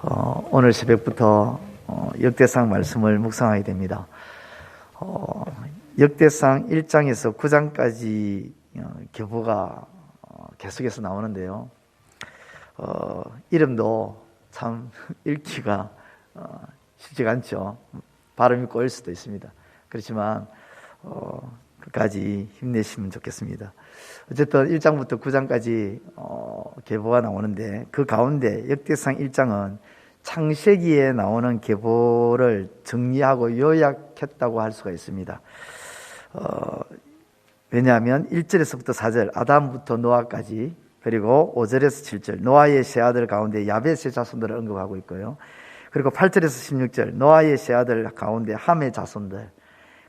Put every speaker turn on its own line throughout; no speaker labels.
오늘 새벽부터 역대상 말씀을 묵상하게 됩니다. 역대상 1장에서 9장까지 계보가 계속해서 나오는데요. 이름도 참 읽기가 쉽지가 않죠. 발음이 꼬일 수도 있습니다. 그렇지만 끝까지 힘내시면 좋겠습니다. 어쨌든 1장부터 9장까지 계보가 나오는데, 그 가운데 역대상 1장은 창세기에 나오는 계보를 정리하고 요약했다고 할 수가 있습니다. 왜냐하면 1절에서부터 4절 아담부터 노아까지, 그리고 5절에서 7절 노아의 세 아들 가운데 야벳의 자손들을 언급하고 있고요. 그리고 8절에서 16절 노아의 세 아들 가운데 함의 자손들,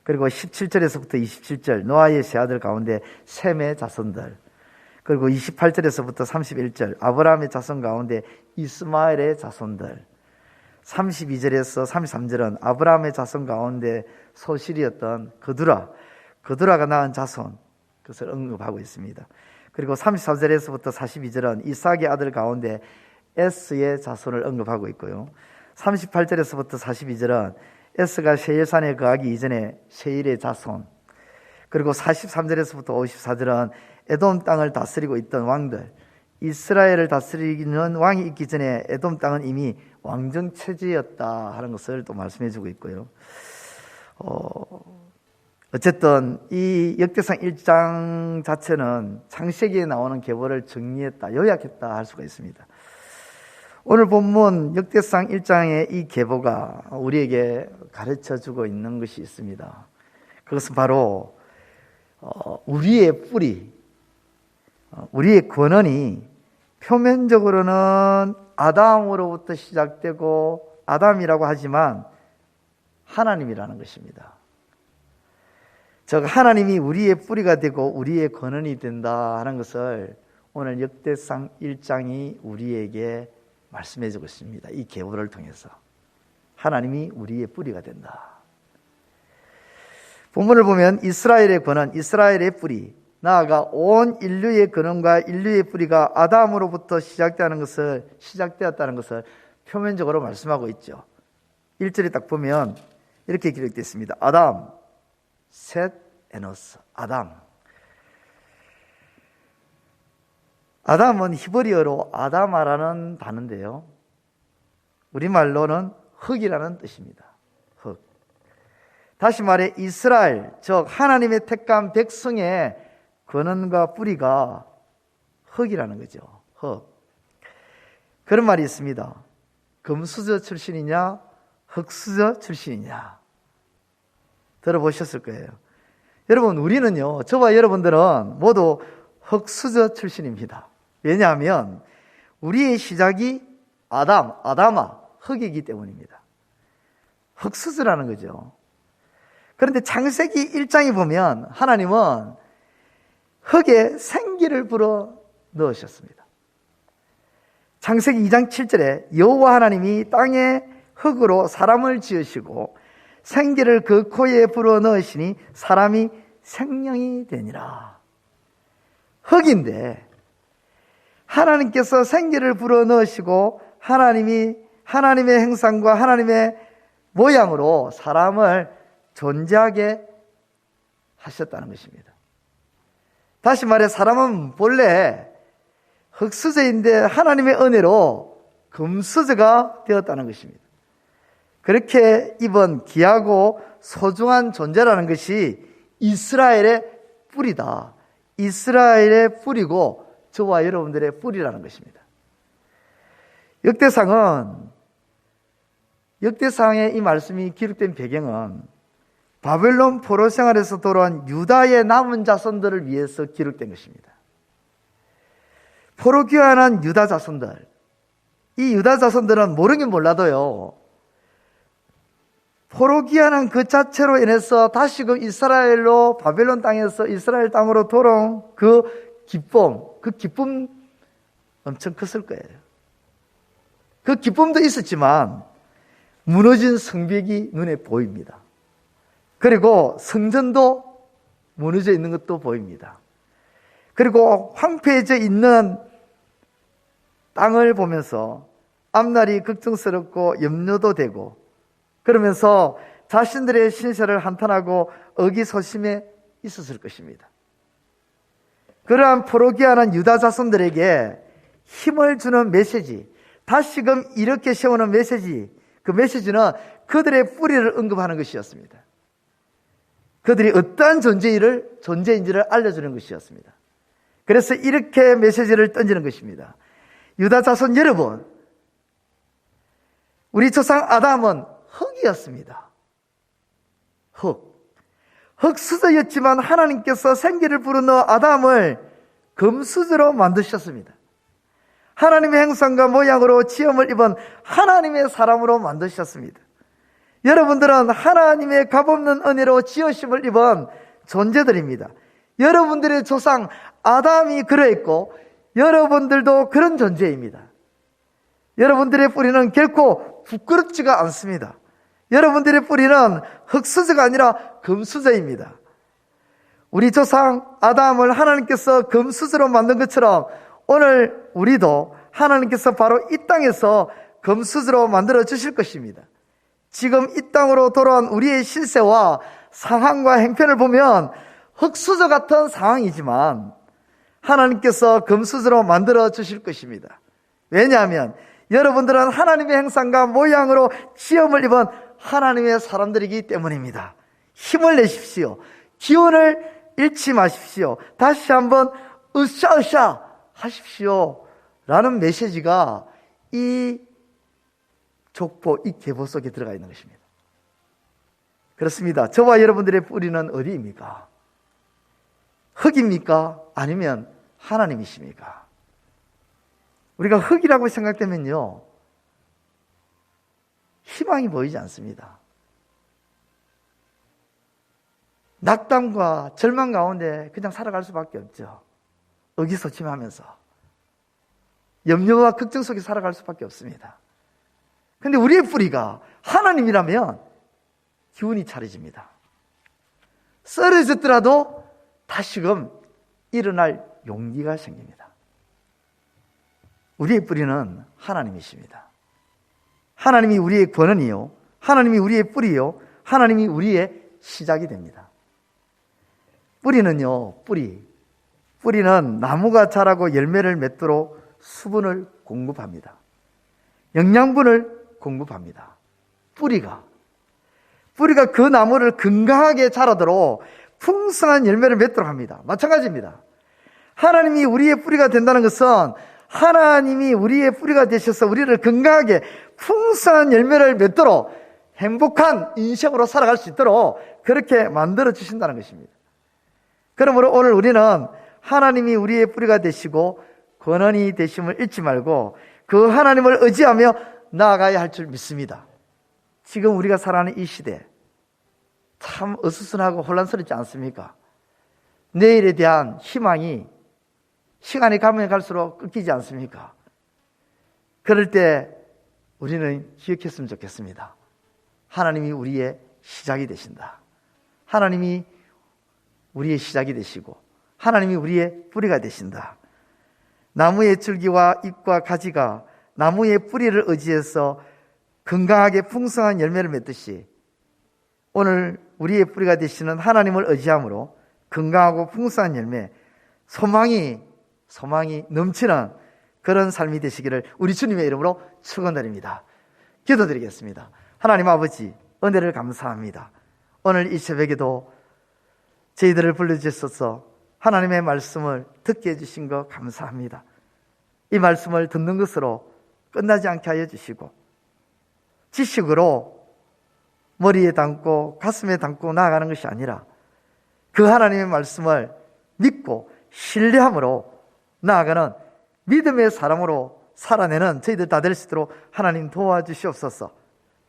그리고 17절에서부터 27절 노아의 세 아들 가운데 셈의 자손들, 그리고 28절에서부터 31절 아브라함의 자손 가운데 이스마엘의 자손들, 32절에서 33절은 아브라함의 자손 가운데 소실이었던 그두라가 낳은 자손, 그것을 언급하고 있습니다. 그리고 34절에서부터 42절은 이삭의 아들 가운데 에스의 자손을 언급하고 있고요. 38절에서부터 42절은 에스가 세일산에 거하기 이전에 세일의 자손, 그리고 43절에서부터 54절은 에돔 땅을 다스리고 있던 왕들, 이스라엘을 다스리는 왕이 있기 전에 에돔 땅은 이미 왕정 체제였다 하는 것을 또 말씀해 주고 있고요. 어쨌든 이 역대상 1장 자체는 창세기에 나오는 계보를 정리했다, 요약했다 할 수가 있습니다. 오늘 본문 역대상 1장의 이 계보가 우리에게 가르쳐주고 있는 것이 있습니다. 그것은 바로 우리의 뿌리, 우리의 근원이 표면적으로는 아담으로부터 시작되고 아담이라고 하지만 하나님이라는 것입니다. 즉 하나님이 우리의 뿌리가 되고 우리의 근원이 된다 하는 것을 오늘 역대상 1장이 우리에게 말씀해 주고 있습니다. 이 계보를 통해서 하나님이 우리의 뿌리가 된다. 본문을 보면 이스라엘의 근원, 이스라엘의 뿌리, 나아가 온 인류의 근원과 인류의 뿌리가 아담으로부터 시작되었다는 것을 표면적으로 말씀하고 있죠. 1절에 딱 보면 이렇게 기록되어 있습니다. 아담, 셋, 에노스, 아담. 아담은 히브리어로 아다마라는 단어인데요, 우리말로는 흙이라는 뜻입니다. 흙. 다시 말해 이스라엘, 즉 하나님의 택한 백성의 근원과 뿌리가 흙이라는 거죠. 흙. 그런 말이 있습니다. 금수저 출신이냐 흙수저 출신이냐 들어보셨을 거예요. 여러분, 우리는요, 저와 여러분들은 모두 흙수저 출신입니다. 왜냐하면 우리의 시작이 아담아, 흙이기 때문입니다. 흙수저라는 거죠. 그런데 창세기 1장에 보면 하나님은 흙에 생기를 불어 넣으셨습니다. 창세기 2장 7절에 여호와 하나님이 땅에 흙으로 사람을 지으시고 생기를 그 코에 불어 넣으시니 사람이 생명이 되니라. 흙인데 하나님께서 생기를 불어 넣으시고 하나님의 형상과 하나님의 모양으로 사람을 존재하게 하셨다는 것입니다. 다시 말해 사람은 본래 흙수저인데 하나님의 은혜로 금수저가 되었다는 것입니다. 그렇게 입은 귀하고 소중한 존재라는 것이 이스라엘의 뿌리다. 이스라엘의 뿌리고 저와 여러분들의 뿌리라는 것입니다. 역대상의 이 말씀이 기록된 배경은 바벨론 포로 생활에서 돌아온 유다의 남은 자손들을 위해서 기록된 것입니다. 포로 귀환한 유다 자손들, 이 유다 자손들은 모르긴 몰라도요, 포로 귀환한 그 자체로 인해서 다시금 이스라엘로, 바벨론 땅에서 이스라엘 땅으로 돌아온 그 기쁨 엄청 컸을 거예요. 그 기쁨도 있었지만 무너진 성벽이 눈에 보입니다. 그리고 성전도 무너져 있는 것도 보입니다. 그리고 황폐해져 있는 땅을 보면서 앞날이 걱정스럽고 염려도 되고 그러면서 자신들의 신세를 한탄하고 의기소침해 있었을 것입니다. 그러한 포로기하는 유다 자손들에게 힘을 주는 메시지, 다시금 이렇게 세우는 메시지, 그 메시지는 그들의 뿌리를 언급하는 것이었습니다. 그들이 어떠한 존재인지를 알려주는 것이었습니다. 그래서 이렇게 메시지를 던지는 것입니다. 유다 자손 여러분, 우리 조상 아담은 흙이었습니다. 흙수저였지만 하나님께서 생기를 불어넣어 아담을 금수저로 만드셨습니다. 하나님의 형상과 모양으로 지음을 입은 하나님의 사람으로 만드셨습니다. 여러분들은 하나님의 값없는 은혜로 지으심을 입은 존재들입니다. 여러분들의 조상 아담이 그러했고 여러분들도 그런 존재입니다. 여러분들의 뿌리는 결코 부끄럽지가 않습니다. 여러분들의 뿌리는 흙수저가 아니라 금수저입니다. 우리 조상 아담을 하나님께서 금수저로 만든 것처럼 오늘 우리도 하나님께서 바로 이 땅에서 금수저로 만들어 주실 것입니다. 지금 이 땅으로 돌아온 우리의 실세와 상황과 행편을 보면 흙수저 같은 상황이지만 하나님께서 금수저로 만들어 주실 것입니다. 왜냐하면 여러분들은 하나님의 형상과 모양으로 지음을 입은 하나님의 사람들이기 때문입니다. 힘을 내십시오. 기운을 잃지 마십시오. 다시 한번 으쌰으쌰 하십시오 라는 메시지가 이 족보, 이 계보 속에 들어가 있는 것입니다. 그렇습니다. 저와 여러분들의 뿌리는 어디입니까? 흙입니까? 아니면 하나님이십니까? 우리가 흙이라고 생각되면요, 희망이 보이지 않습니다. 낙담과 절망 가운데 그냥 살아갈 수밖에 없죠. 의기소침하면서 염려와 걱정 속에 살아갈 수밖에 없습니다. 그런데 우리의 뿌리가 하나님이라면 기운이 차려집니다. 쓰러졌더라도 다시금 일어날 용기가 생깁니다. 우리의 뿌리는 하나님이십니다. 하나님이 우리의 권원이요, 하나님이 우리의 뿌리요, 하나님이 우리의 시작이 됩니다. 뿌리는요, 뿌리는 나무가 자라고 열매를 맺도록 수분을 공급합니다. 영양분을 공급합니다. 뿌리가 그 나무를 건강하게 자라도록 풍성한 열매를 맺도록 합니다. 마찬가지입니다. 하나님이 우리의 뿌리가 된다는 것은 하나님이 우리의 뿌리가 되셔서 우리를 건강하게 풍성한 열매를 맺도록 행복한 인생으로 살아갈 수 있도록 그렇게 만들어 주신다는 것입니다. 그러므로 오늘 우리는 하나님이 우리의 뿌리가 되시고 권원이 되심을 잊지 말고 그 하나님을 의지하며 나아가야 할 줄 믿습니다. 지금 우리가 살아가는 이 시대 참 어수선하고 혼란스럽지 않습니까? 내일에 대한 희망이 시간이 가면 갈수록 끊기지 않습니까? 그럴 때 우리는 기억했으면 좋겠습니다. 하나님이 우리의 시작이 되신다. 하나님이 우리의 시작이 되시고 하나님이 우리의 뿌리가 되신다. 나무의 줄기와 잎과 가지가 나무의 뿌리를 의지해서 건강하게 풍성한 열매를 맺듯이 오늘 우리의 뿌리가 되시는 하나님을 의지함으로 건강하고 풍성한 열매, 소망이 넘치는 그런 삶이 되시기를 우리 주님의 이름으로 축원드립니다. 기도드리겠습니다. 하나님 아버지, 은혜를 감사합니다. 오늘 이 새벽에도 저희들을 불러주셔서 하나님의 말씀을 듣게 해주신 것 감사합니다. 이 말씀을 듣는 것으로 끝나지 않게 하여 주시고 지식으로 머리에 담고 가슴에 담고 나아가는 것이 아니라 그 하나님의 말씀을 믿고 신뢰함으로 나아가는 믿음의 사람으로 살아내는 저희들 다 될 수 있도록 하나님 도와주시옵소서.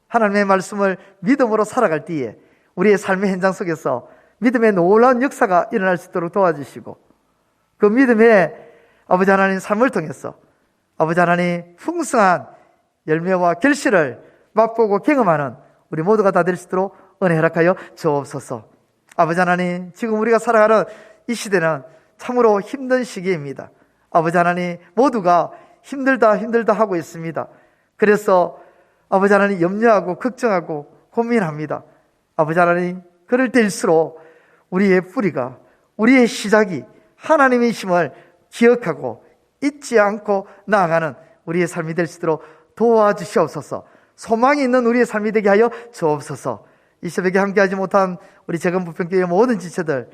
하나님의 말씀을 믿음으로 살아갈 때에 우리의 삶의 현장 속에서 믿음의 놀라운 역사가 일어날 수 있도록 도와주시고 그 믿음의 아버지 하나님 삶을 통해서 아버지 하나님 풍성한 열매와 결실을 맛보고 경험하는 우리 모두가 다 될 수 있도록 은혜 허락하여 주옵소서. 아버지 하나님, 지금 우리가 살아가는 이 시대는 참으로 힘든 시기입니다. 아버지 하나님, 모두가 힘들다 하고 있습니다. 그래서 아버지 하나님 염려하고 걱정하고 고민합니다. 아버지 하나님, 그럴 때일수록 우리의 뿌리가, 우리의 시작이 하나님의 힘을 기억하고 잊지 않고 나아가는 우리의 삶이 될 수 있도록 도와주시옵소서. 소망이 있는 우리의 삶이 되게 하여 주옵소서. 이 새벽에 함께하지 못한 우리 재건부평교회 모든 지체들,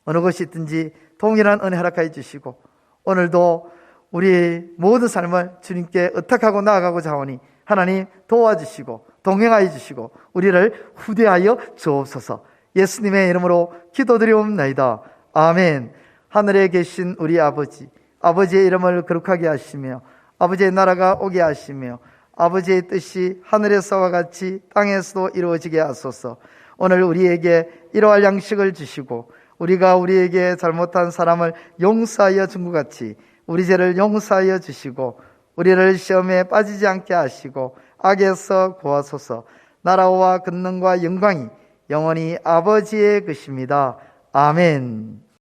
어느 곳이 있든지 동일한 은혜 허락하여 주시고, 오늘도 우리의 모든 삶을 주님께 의탁하고 나아가고자 하오니 하나님 도와주시고 동행하여 주시고 우리를 후대하여 주옵소서. 예수님의 이름으로 기도드리옵나이다. 아멘. 하늘에 계신 우리 아버지, 아버지의 이름을 거룩하게 하시며 아버지의 나라가 오게 하시며 아버지의 뜻이 하늘에서와 같이 땅에서도 이루어지게 하소서. 오늘 우리에게 이러할 양식을 주시고 우리가 우리에게 잘못한 사람을 용서하여 준 것 같이 우리 죄를 용서하여 주시고 우리를 시험에 빠지지 않게 하시고 악에서 구하소서. 나라와 권능과 영광이 영원히 아버지의 것입니다. 아멘.